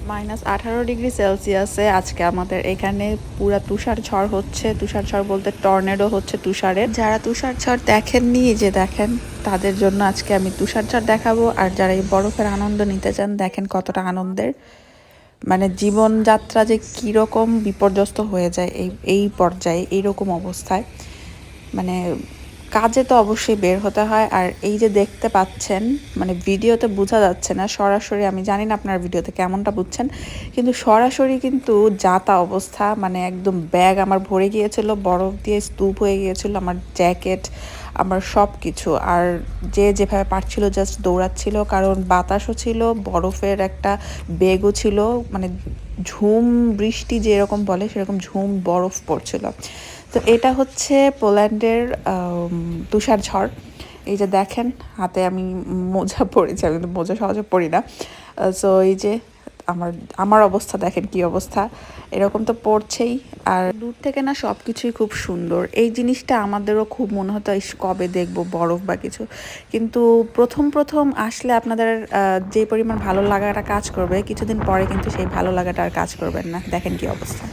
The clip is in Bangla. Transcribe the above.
-18 ডিগ্রি সেলসিয়াসে আজকে আমাদের এখানে পুরা তুষার ঝড় হচ্ছে। তুষার ঝড় বলতে টর্নেডো হচ্ছে তুষারের। যারা তুষার ঝড় দেখেননি, এই যে দেখেন, তাদের জন্য আজকে আমি তুষার ঝড় দেখাবো। আর যারা এই বরফের আনন্দ নিতে চান, দেখেন কতটা আনন্দের। মানে জীবনযাত্রা যে কীরকম বিপর্যস্ত হয়ে যায় এই পর্যায়ে, এইরকম অবস্থায়। মানে কাজে তো অবশ্যই বের হতে হয়। আর এই যে দেখতে পাচ্ছেন, মানে ভিডিওতে বোঝা যাচ্ছে না, সরাসরি আমি জানি না আপনার ভিডিওতে কেমনটা বুঝছেন, কিন্তু সরাসরি কিন্তু যা তা অবস্থা। মানে একদম ব্যাগ আমার ভরে গিয়েছিল, বরফ দিয়ে স্তূপ হয়ে গিয়েছিল, আমার জ্যাকেট, আমার সব কিছু। আর যে যেভাবে পারছিল জাস্ট দৌড়াচ্ছিল, কারণ বাতাসও ছিল, বরফের একটা বেগও ছিল। মানে ঝুম বৃষ্টি যেরকম বলে, সেরকম ঝুম বরফ পড়ছিল। তো এটা হচ্ছে পোল্যান্ডের তুষার ঝড়। এই যে দেখেন, হাতে আমি মোজা পরেছি, আমি কিন্তু মোজা সহজে পরি না। সো এই যে আমার আমার অবস্থা দেখেন কি অবস্থা, এরকম তো পড়ছেই। আর দূর থেকে না সব কিছুই খুব সুন্দর। এই জিনিসটা আমাদেরও খুব মনে হতো, ইস কবে দেখবো বরফ বা কিছু। কিন্তু প্রথম প্রথম আসলে আপনাদের যে পরিমাণ ভালো লাগাটা কাজ করবে, কিছুদিন পরে কিন্তু সেই ভালো লাগাটা আর কাজ করবেন না। দেখেন কি অবস্থা।